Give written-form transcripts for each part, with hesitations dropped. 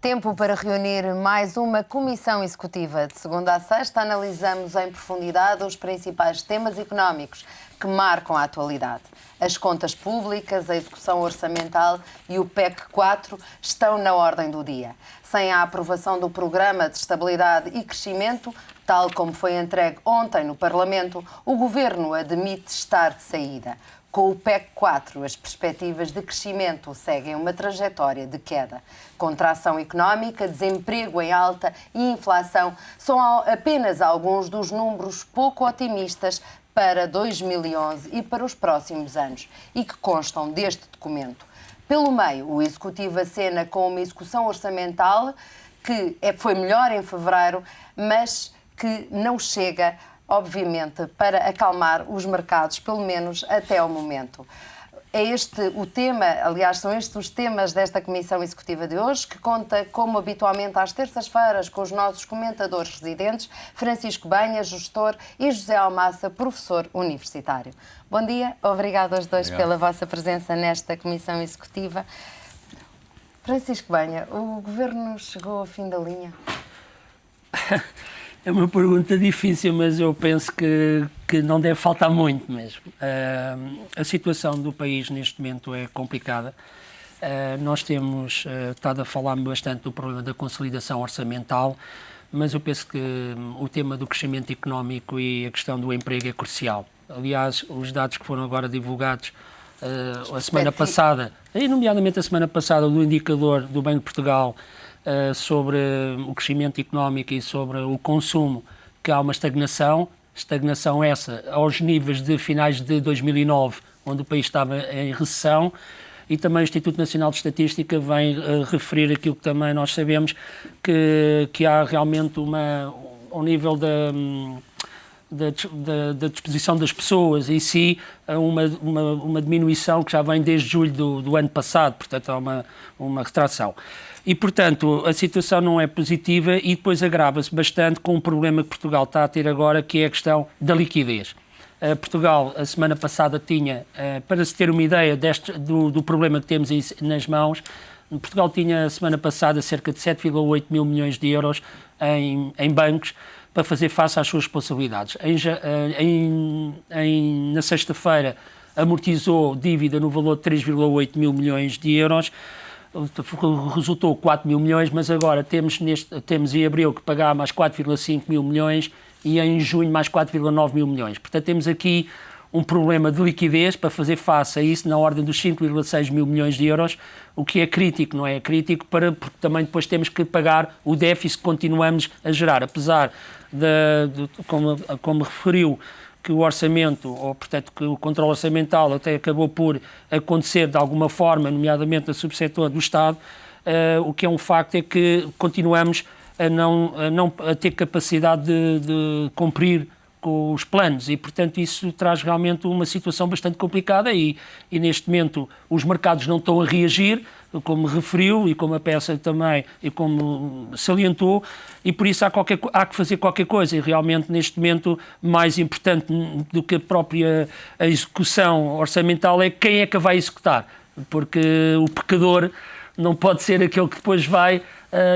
Tempo para reunir mais uma comissão executiva. De segunda a sexta, analisamos em profundidade os principais temas económicos que marcam a atualidade. As contas públicas, a execução orçamental e o PEC 4 estão na ordem do dia. Sem a aprovação do Programa de Estabilidade e Crescimento, tal como foi entregue ontem no Parlamento, o Governo admite estar de saída. Com o PEC 4, as perspectivas de crescimento seguem uma trajetória de queda. Contração económica, desemprego em alta e inflação são apenas alguns dos números pouco otimistas para 2011 e para os próximos anos e que constam deste documento. Pelo meio, o Executivo acena com uma execução orçamental que foi melhor em fevereiro, mas que não chega, obviamente, para acalmar os mercados, pelo menos até ao momento. É este o tema, aliás, são estes os temas desta Comissão Executiva de hoje, que conta, como habitualmente, às terças-feiras, com os nossos comentadores residentes, Francisco Banha, gestor, e José Almassa, professor universitário. Bom dia, obrigado aos dois pela vossa presença nesta Comissão Executiva. Francisco Banha, o Governo chegou ao fim da linha? É uma pergunta difícil, mas eu penso que não deve faltar muito mesmo. A situação do país neste momento é complicada. Nós temos estado a falar bastante do problema da consolidação orçamental, mas eu penso que o tema do crescimento económico e a questão do emprego é crucial. Aliás, os dados que foram agora divulgados a semana passada, e nomeadamente a semana passada, do indicador do Banco de Portugal, sobre o crescimento económico e sobre o consumo, que há uma estagnação essa aos níveis de finais de 2009, onde o país estava em recessão, e também o Instituto Nacional de Estatística vem referir aquilo que também nós sabemos, que há realmente ao nível da disposição das pessoas em si, uma diminuição que já vem desde julho do ano passado, portanto há uma retração. E, portanto, a situação não é positiva e depois agrava-se bastante com o problema que Portugal está a ter agora, que é a questão da liquidez. Portugal, a semana passada, tinha, para se ter uma ideia do problema que temos nas mãos, Portugal tinha, a semana passada, cerca de 7,8 mil milhões de euros em bancos para fazer face às suas responsabilidades. Na sexta-feira, amortizou dívida no valor de 3,8 mil milhões de euros, resultou 4 mil milhões, mas agora temos em abril que pagar mais 4,5 mil milhões e em junho mais 4,9 mil milhões. Portanto, temos aqui um problema de liquidez para fazer face a isso na ordem dos 5,6 mil milhões de euros, o que é crítico, não é crítico, porque também depois temos que pagar o déficit que continuamos a gerar, apesar como referiu, que o orçamento, ou portanto que o controle orçamental até acabou por acontecer de alguma forma, nomeadamente no subsetor do Estado, o que é um facto é que continuamos a ter capacidade de cumprir com os planos e, portanto, isso traz realmente uma situação bastante complicada e neste momento os mercados não estão a reagir, como referiu e como a peça também e como salientou, e por isso há que fazer qualquer coisa e realmente neste momento mais importante do que a própria execução orçamental é quem é que a vai executar, porque o pecador não pode ser aquele que depois vai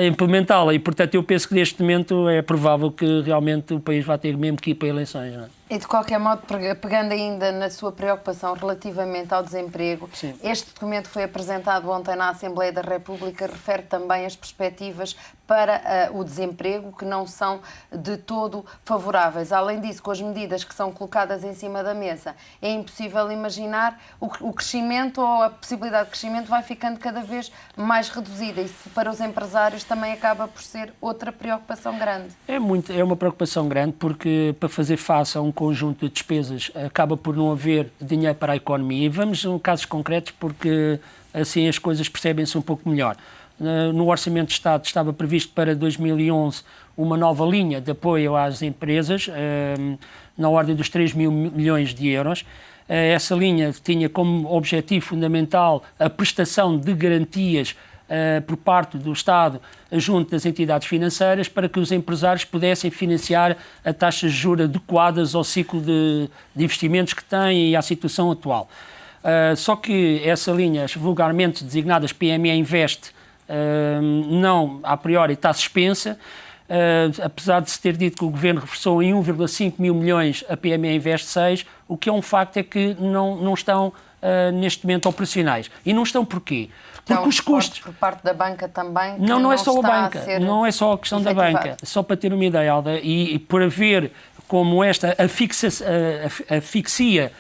implementá-la e, portanto, eu penso que neste momento é provável que realmente o país vai ter mesmo que ir para eleições. Não é? E, de qualquer modo, pegando ainda na sua preocupação relativamente ao desemprego, sim, este documento foi apresentado ontem na Assembleia da República, refere também as perspectivas para o desemprego, que não são de todo favoráveis. Além disso, com as medidas que são colocadas em cima da mesa, é impossível imaginar o crescimento ou a possibilidade de crescimento vai ficando cada vez mais reduzida. Isso, para os empresários, também acaba por ser outra preocupação grande. É uma preocupação grande, porque para fazer face a um conjunto de despesas acaba por não haver dinheiro para a economia. E vamos a casos concretos, porque assim as coisas percebem-se um pouco melhor. No Orçamento de Estado estava previsto para 2011 uma nova linha de apoio às empresas, na ordem dos 3 mil milhões de euros. Essa linha tinha como objetivo fundamental a prestação de garantias por parte do Estado junto das entidades financeiras para que os empresários pudessem financiar a taxas de juros adequadas ao ciclo de investimentos que têm e à situação atual. Só que essa linha, vulgarmente designadas PME Invest, não, a priori, está suspensa. Apesar de se ter dito que o Governo reforçou em 1,5 mil milhões a PME Invest 6, o que é um facto é que não estão neste momento operacionais. E não estão porquê? Porque os custos... Por parte da banca também... Não é só a banca, não é só a questão da banca. Só para ter uma ideia, Alda, e por haver como esta asfixia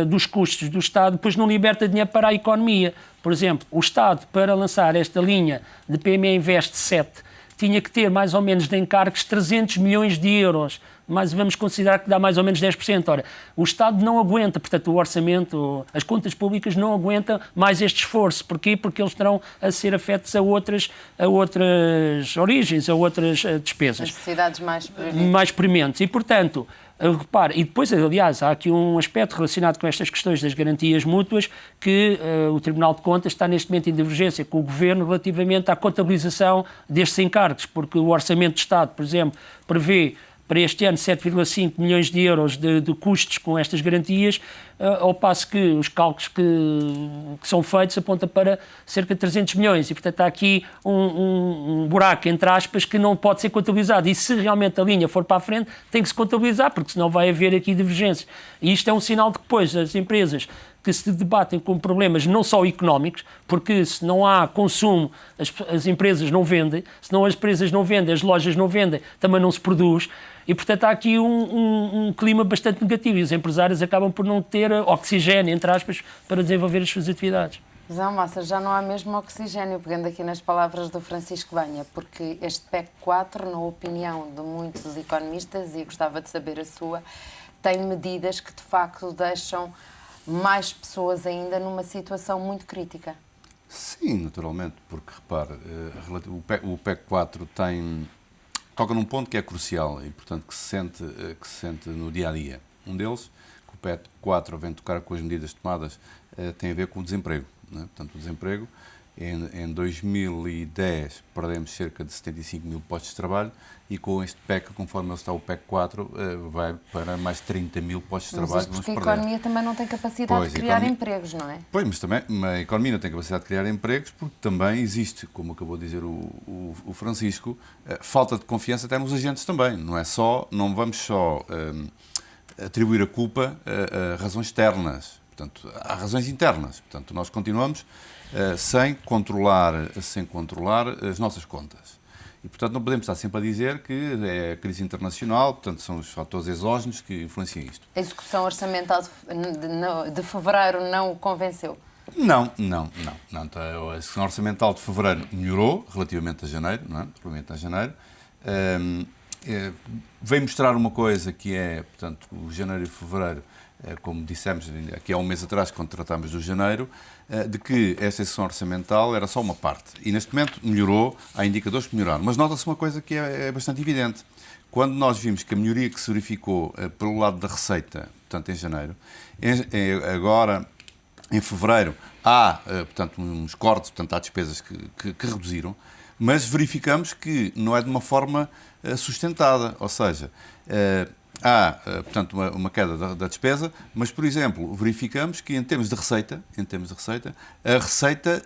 dos custos do Estado, depois não liberta dinheiro para a economia. Por exemplo, o Estado, para lançar esta linha de PME Invest 7, tinha que ter mais ou menos de encargos 300 milhões de euros, mas vamos considerar que dá mais ou menos 10%. Ora, o Estado não aguenta, portanto, o orçamento, as contas públicas não aguentam mais este esforço. Porquê? Porque eles terão a ser afetos a outras origens, a outras despesas. Necessidades mais prementes. E, portanto, repare, e depois, aliás, há aqui um aspecto relacionado com estas questões das garantias mútuas que o Tribunal de Contas está neste momento em divergência com o Governo relativamente à contabilização destes encargos, porque o Orçamento de Estado, por exemplo, prevê para este ano 7,5 milhões de euros de custos com estas garantias, ao passo que os cálculos que são feitos apontam para cerca de 300 milhões. E, portanto, há aqui um buraco, entre aspas, que não pode ser contabilizado. E se realmente a linha for para a frente, tem que se contabilizar, porque senão vai haver aqui divergências. E isto é um sinal de que, depois, as empresas que se debatem com problemas não só económicos, porque se não há consumo, as empresas não vendem, se não as empresas não vendem, as lojas não vendem, também não se produz. E, portanto, há aqui um clima bastante negativo e os empresários acabam por não ter oxigênio, entre aspas, para desenvolver as suas atividades. Zé Massa, já não há mesmo oxigênio, pegando aqui nas palavras do Francisco Banha, porque este PEC 4, na opinião de muitos economistas, e gostava de saber a sua, tem medidas que, de facto, deixam mais pessoas ainda numa situação muito crítica. Sim, naturalmente, porque, repare, o PEC 4 toca num ponto que é crucial e, portanto, que se sente no dia-a-dia. Um deles, que o PEC 4 vem tocar com as medidas tomadas, tem a ver com o desemprego. Não é? Portanto, o desemprego, em 2010, perdemos cerca de 75 mil postos de trabalho e com este PEC, conforme ele está o PEC 4, vai para mais 30 mil postos de trabalho. Mas porque a economia também não tem capacidade de criar empregos, não é? Pois, mas também a economia não tem capacidade de criar empregos porque também existe, como acabou de dizer o Francisco, falta de confiança até nos agentes também. Não vamos só atribuir a culpa a razões externas. Portanto, há razões internas. Portanto, nós continuamos sem controlar as nossas contas. E, portanto, não podemos estar sempre a dizer que é a crise internacional, portanto, são os fatores exógenos que influenciam isto. A execução orçamental de fevereiro não o convenceu? Não. A execução orçamental de fevereiro melhorou relativamente a janeiro, não é? Relativamente a janeiro. Veio mostrar uma coisa que é, portanto, o janeiro e fevereiro, como dissemos aqui há um mês atrás, quando tratámos do janeiro, de que esta execução orçamental era só uma parte. E neste momento melhorou, há indicadores que melhoraram. Mas nota-se uma coisa que é bastante evidente. Quando nós vimos que a melhoria que se verificou pelo lado da receita, portanto em janeiro, agora em fevereiro há, portanto, uns cortes, portanto há despesas que reduziram, mas verificamos que não é de uma forma sustentada, ou seja, há, portanto, uma queda da despesa, mas, por exemplo, verificamos que em termos de receita, a receita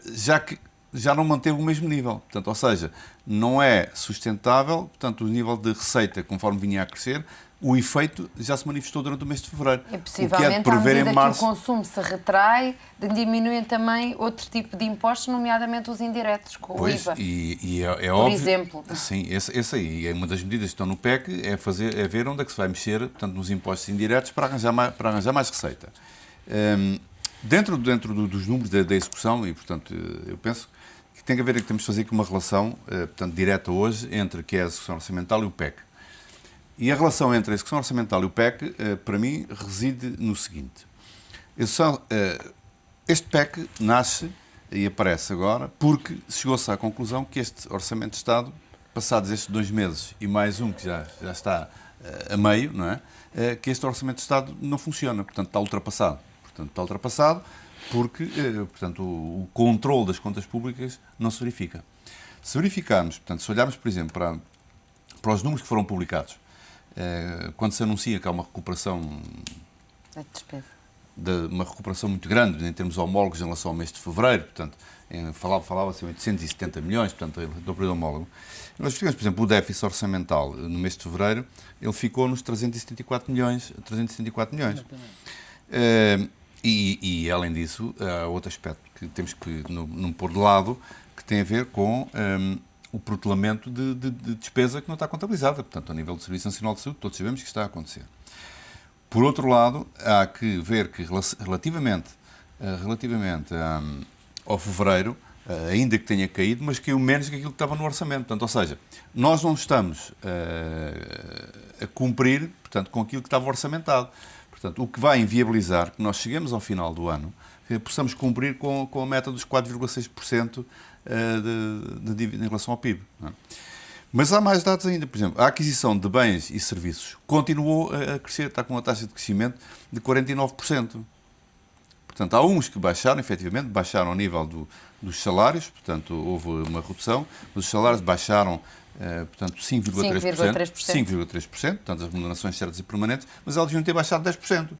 já não manteve o mesmo nível. Portanto, ou seja, não é sustentável, portanto, o nível de receita, conforme vinha a crescer, o efeito já se manifestou durante o mês de fevereiro. E possivelmente, à medida que o consumo se retrai, diminuem também outro tipo de impostos, nomeadamente os indiretos, com o IVA. E é por óbvio. Exemplo. Sim, esse aí é uma das medidas que estão no PEC, é ver onde é que se vai mexer, portanto, nos impostos indiretos para arranjar mais receita. Dentro dos números da execução, e, portanto, eu penso que tem que haver, que temos de fazer aqui uma relação, portanto, direta hoje entre que é a execução orçamental e o PEC. E a relação entre a execução orçamental e o PEC, para mim, reside no seguinte. Este PEC nasce e aparece agora porque chegou-se à conclusão que este Orçamento de Estado, passados estes 2 meses e mais um que já está a meio, não é? Que este Orçamento de Estado não funciona, portanto está ultrapassado. Está ultrapassado porque, portanto, o controle das contas públicas não se verifica. Se verificarmos, portanto, se olharmos, por exemplo, para os números que foram publicados, quando se anuncia que há uma recuperação da despesa de uma recuperação muito grande em termos homólogos em relação ao mês de fevereiro, portanto, falava-se em 870 milhões, portanto, do período homólogo. Nós tivemos, por exemplo, o déficit orçamental no mês de fevereiro, ele ficou nos 374 milhões. Além disso, há outro aspecto que temos que não pôr de lado, que tem a ver com o protelamento de despesa que não está contabilizada. Portanto, a nível do Serviço Nacional de Saúde, todos sabemos que isto está a acontecer. Por outro lado, há que ver que relativamente ao fevereiro, ainda que tenha caído, mas caiu menos que aquilo que estava no orçamento. Portanto, ou seja, nós não estamos a cumprir, portanto, com aquilo que estava orçamentado. Portanto, o que vai inviabilizar que nós cheguemos ao final do ano, que possamos cumprir com a meta dos 4,6% de dívida em relação ao PIB. Não é? Mas há mais dados ainda. Por exemplo, a aquisição de bens e serviços continuou a crescer, está com uma taxa de crescimento de 49%. Portanto, há uns que baixaram, efetivamente, baixaram ao nível dos salários, portanto, houve uma redução, mas os salários baixaram, portanto, 5,3%. 5,3%, portanto, as remunerações certas e permanentes, mas elas deviam ter baixado 10%.